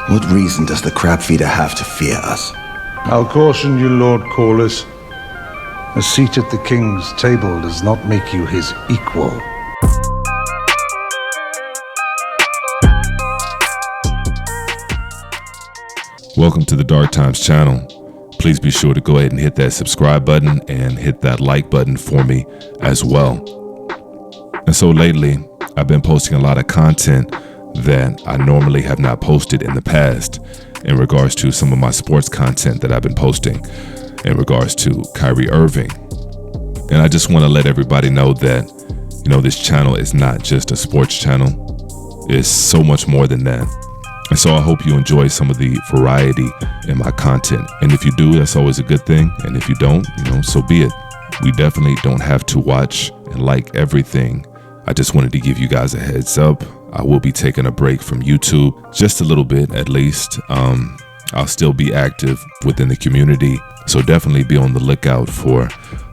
What reason does the crab feeder have to fear us? I'll caution you, Lord Corliss. A seat at the king's table does not make you his equal. Welcome to the Dark Times channel. Please be sure to go ahead and hit that subscribe button and hit that like button for me as well. And so lately, I've been posting a lot of content that I normally have not posted in the past in regards to some of my sports content that I've been posting in regards to Kyrie Irving. And I just want to let everybody know that, this channel is not just a sports channel. It's so much more than that. And so I hope you enjoy some of the variety in my content. And if you do, that's always a good thing. And if you don't, so be it. We definitely don't have to watch and like everything. I just wanted to give you guys a heads up. I will be taking a break from YouTube, just a little bit at least. I'll still be active within the community. So definitely be on the lookout for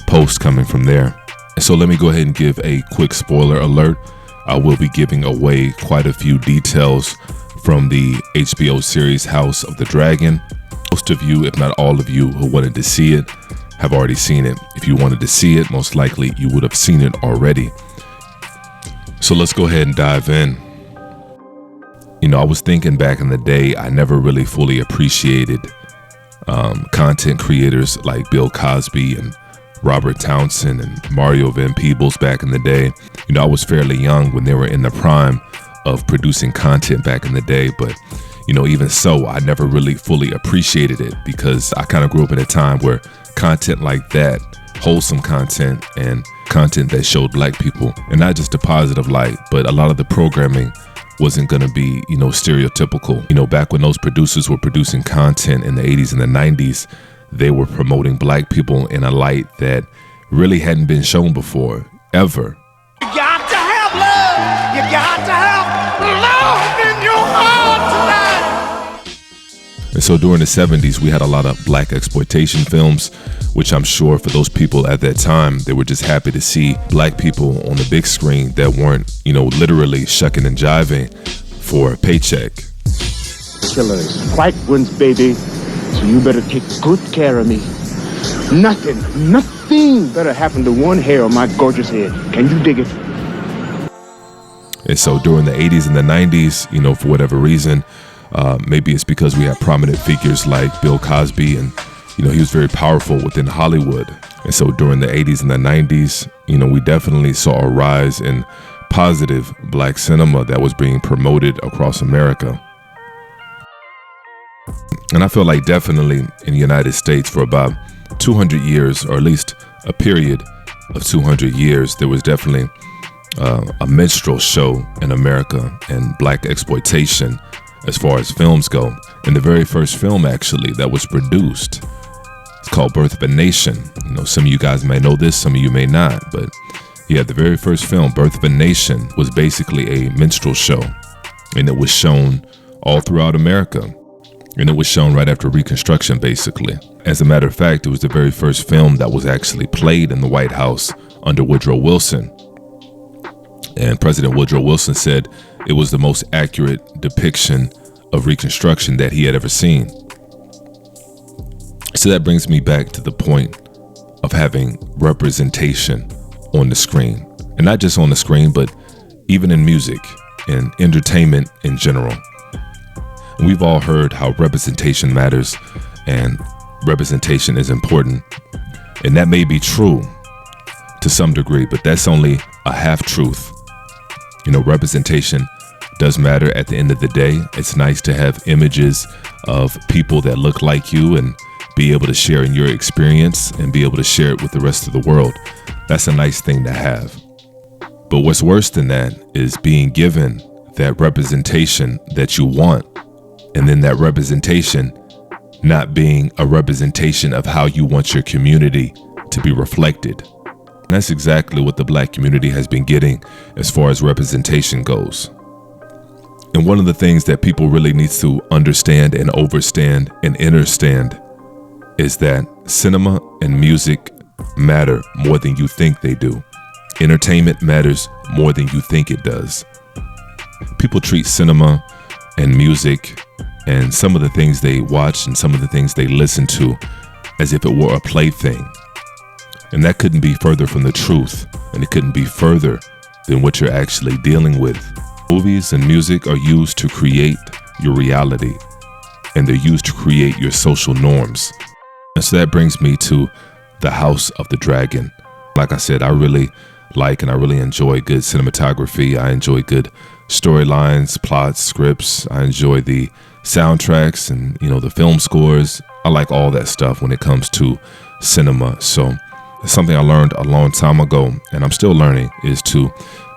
posts coming from there. And so let me go ahead and give a quick spoiler alert. I will be giving away quite a few details from the HBO series House of the Dragon. Most of you, if not all of you who wanted to see it, have already seen it. If you wanted to see it, most likely you would have seen it already. So let's go ahead and dive in. I was thinking back in the day, I never really fully appreciated content creators like Bill Cosby and Robert Townsend and Mario Van Peebles back in the day. I was fairly young when they were in the prime of producing content back in the day, but even so, I never really fully appreciated it because I kind of grew up in a time where content like that, wholesome content and content that showed black people, and not just a positive light, but a lot of the programming wasn't going to be, stereotypical. Back when those producers were producing content in the 80s and the 90s, they were promoting black people in a light that really hadn't been shown before, ever. You got to have love. You got to have love in your heart tonight. And so during the 70s, we had a lot of black exploitation films, which I'm sure for those people at that time, they were just happy to see black people on the big screen that weren't, literally shucking and jiving for a paycheck. Killers, white ones, baby. So you better take good care of me. Nothing better happen to one hair on my gorgeous head. Can you dig it? And so during the 80s and the 90s, for whatever reason, maybe it's because we had prominent figures like Bill Cosby, and he was very powerful within Hollywood. And so during the 80s and the 90s, we definitely saw a rise in positive black cinema that was being promoted across America. And I feel like definitely in the United States for about 200 years, or at least a period of 200 years, there was definitely a minstrel show in America and black exploitation as far as films go. And the very first film actually that was produced, it's called Birth of a Nation. Some of you guys may know this, some of you may not, but yeah, the very first film, Birth of a Nation, was basically a minstrel show, and it was shown all throughout America. And it was shown right after Reconstruction, basically. As a matter of fact, it was the very first film that was actually played in the White House under Woodrow Wilson. And President Woodrow Wilson said it was the most accurate depiction of Reconstruction that he had ever seen. So that brings me back to the point of having representation on the screen. And not just on the screen, but even in music and entertainment in general. We've all heard how representation matters and representation is important. And that may be true to some degree, but that's only a half truth. Representation does matter at the end of the day. It's nice to have images of people that look like you and be able to share in your experience and be able to share it with the rest of the world. That's a nice thing to have. But what's worse than that is being given that representation that you want, and then that representation not being a representation of how you want your community to be reflected. That's exactly what the black community has been getting as far as representation goes. And one of the things that people really need to understand and overstand and understand is that cinema and music matter more than you think they do. Entertainment matters more than you think it does. People treat cinema and music and some of the things they watch and some of the things they listen to as if it were a plaything. And that couldn't be further from the truth, and it couldn't be further than what you're actually dealing with. Movies and music are used to create your reality, and they're used to create your social norms. And so that brings me to The House of the Dragon. Like I said, I really like and I really enjoy good cinematography. I enjoy good storylines, plots, scripts. I enjoy the soundtracks and, the film scores. I like all that stuff when it comes to cinema. So it's something I learned a long time ago, and I'm still learning, is to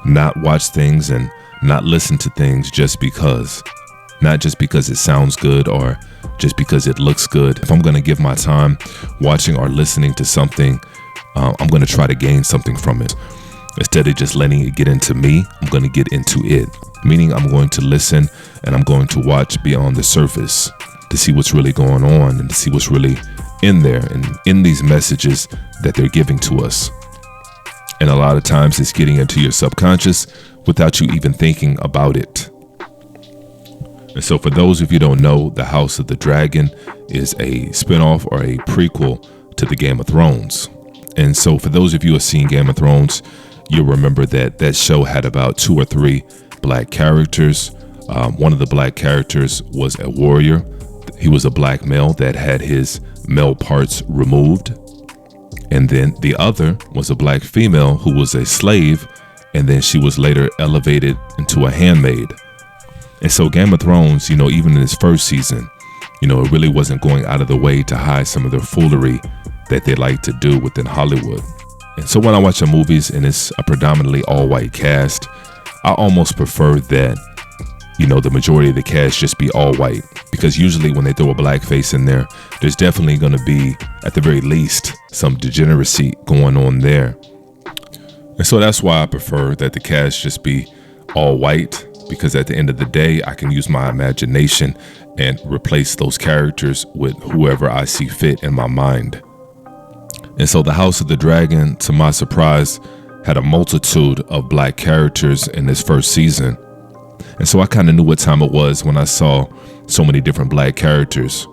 not watch things and not listen to things just because. Not just because it sounds good or just because it looks good. If I'm going to give my time watching or listening to something, I'm going to try to gain something from it. Instead of just letting it get into me, I'm going to get into it. Meaning I'm going to listen and I'm going to watch beyond the surface to see what's really going on and to see what's really in there and in these messages that they're giving to us. And a lot of times it's getting into your subconscious without you even thinking about it. And so for those of you who don't know, The House of the Dragon is a spinoff or a prequel to the Game of Thrones. And so for those of you who have seen Game of Thrones, you'll remember that that show had about 2 or 3 black characters. One of the black characters was a warrior. He was a black male that had his male parts removed. And then the other was a black female who was a slave, and then she was later elevated into a handmaid. And so Game of Thrones, even in its first season, it really wasn't going out of the way to hide some of their foolery that they like to do within Hollywood. And so when I watch the movies and it's a predominantly all-white cast, I almost prefer that, the majority of the cast just be all white. Because usually when they throw a black face in there, there's definitely going to be, at the very least, some degeneracy going on there. And so that's why I prefer that the cast just be all white, because at the end of the day, I can use my imagination and replace those characters with whoever I see fit in my mind. And so The House of the Dragon, to my surprise, had a multitude of black characters in this first season. And so I kind of knew what time it was when I saw so many different black characters.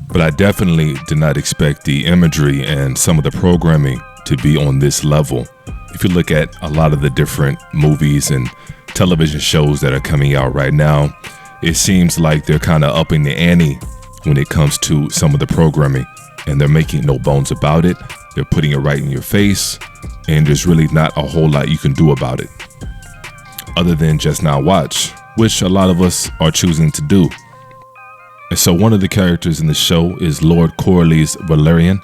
But I definitely did not expect the imagery and some of the programming to be on this level. If you look at a lot of the different movies and television shows that are coming out right now, it seems like they're kind of upping the ante when it comes to some of the programming. And they're making no bones about it. They're putting it right in your face. And there's really not a whole lot you can do about it, other than just not watch, which a lot of us are choosing to do. And so one of the characters in the show is Lord Corlys Velaryon.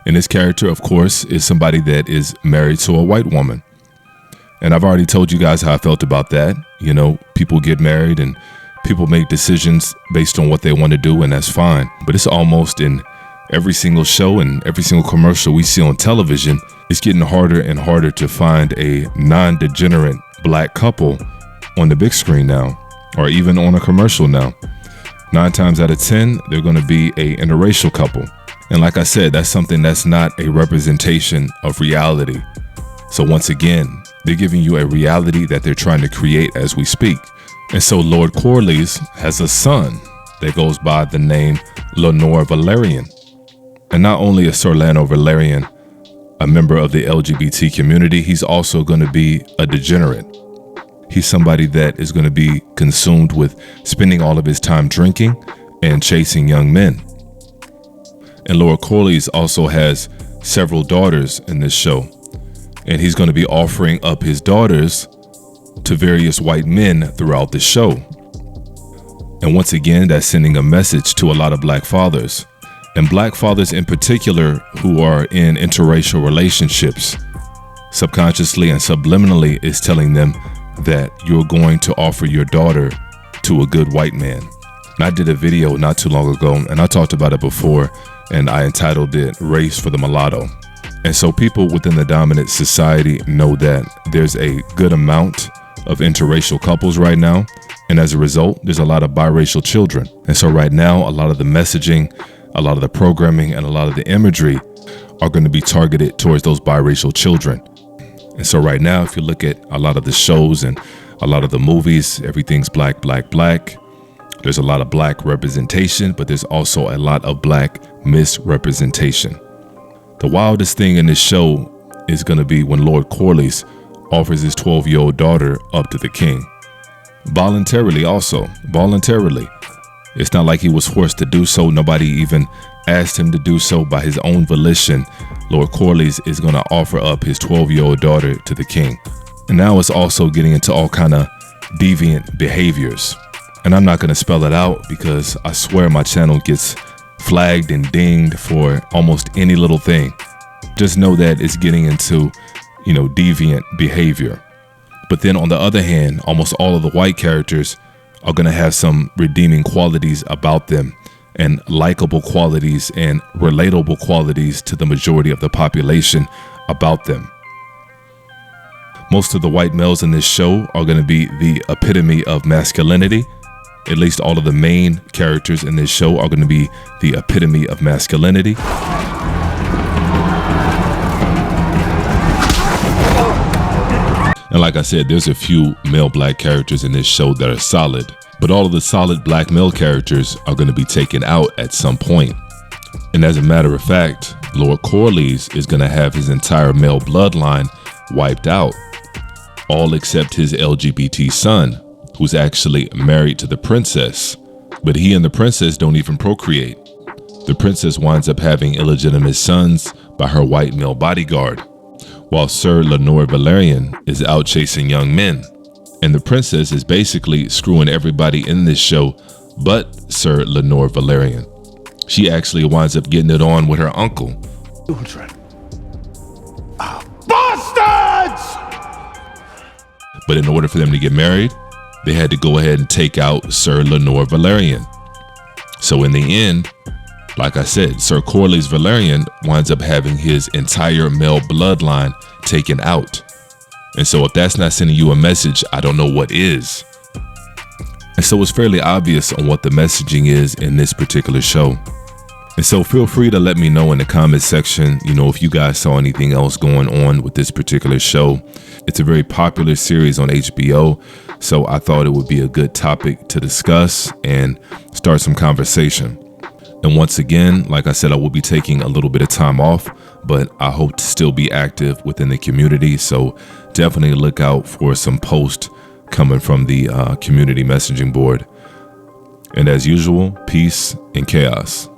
And this character, of course, is somebody that is married to a white woman. And I've already told you guys how I felt about that. People get married and people make decisions based on what they want to do, and that's fine. But it's almost in every single show and every single commercial we see on television, it's getting harder and harder to find a non-degenerate black couple on the big screen now, or even on a commercial now. 9 times out of 10, they're going to be a interracial couple. And like I said, that's something that's not a representation of reality. So once again, they're giving you a reality that they're trying to create as we speak. And so Lord Corlys has a son that goes by the name Lenore Velaryon. And not only is Sir Lano Velaryon a member of the LGBT community, he's also going to be a degenerate. He's somebody that is going to be consumed with spending all of his time drinking and chasing young men. And Lord Corlys also has several daughters in this show. And he's going to be offering up his daughters to various white men throughout the show. And once again, that's sending a message to a lot of black fathers. And black fathers in particular who are in interracial relationships, subconsciously and subliminally is telling them that you're going to offer your daughter to a good white man. And I did a video not too long ago, and I talked about it before, and I entitled it Race for the Mulatto. And so people within the dominant society know that there's a good amount of interracial couples right now. And as a result, there's a lot of biracial children. And so right now, a lot of the messaging, a lot of the programming, and a lot of the imagery are going to be targeted towards those biracial children. And so right now, if you look at a lot of the shows and a lot of the movies, everything's black, black, black. There's a lot of black representation, but there's also a lot of black misrepresentation. The wildest thing in this show is going to be when Lord Corlys offers his 12-year-old daughter up to the king. Voluntarily also. Voluntarily. It's not like he was forced to do so. Nobody even asked him to do so. By his own volition, Lord Corlys is going to offer up his 12-year-old daughter to the king. And now it's also getting into all kind of deviant behaviors. And I'm not going to spell it out because I swear my channel gets flagged and dinged for almost any little thing. Just know that it's getting into, deviant behavior. But then on the other hand, almost all of the white characters are going to have some redeeming qualities about them and likable qualities and relatable qualities to the majority of the population about them. Most of the white males in this show are going to be the epitome of masculinity. At least all of the main characters in this show are going to be the epitome of masculinity. And like I said, there's a few male black characters in this show that are solid, but all of the solid black male characters are going to be taken out at some point. And as a matter of fact, Lord Corlys is going to have his entire male bloodline wiped out, all except his LGBT son, who's actually married to the princess. But he and the princess don't even procreate. The princess winds up having illegitimate sons by her white male bodyguard, while Sir Lenore Valerian is out chasing young men. And the princess is basically screwing everybody in this show but Sir Lenore Valerian. She actually winds up getting it on with her uncle. Children. Bastards! But in order for them to get married, they had to go ahead and take out Sir Lenore Valerian. So in the end, like I said, Sir Corlys Valerian winds up having his entire male bloodline taken out. And so if that's not sending you a message, I don't know what is. And so it's fairly obvious on what the messaging is in this particular show. And so feel free to let me know in the comment section, if you guys saw anything else going on with this particular show. It's a very popular series on HBO, so I thought it would be a good topic to discuss and start some conversation. And once again, like I said, I will be taking a little bit of time off, but I hope to still be active within the community. So definitely look out for some posts coming from the community messaging board. And as usual, peace and chaos.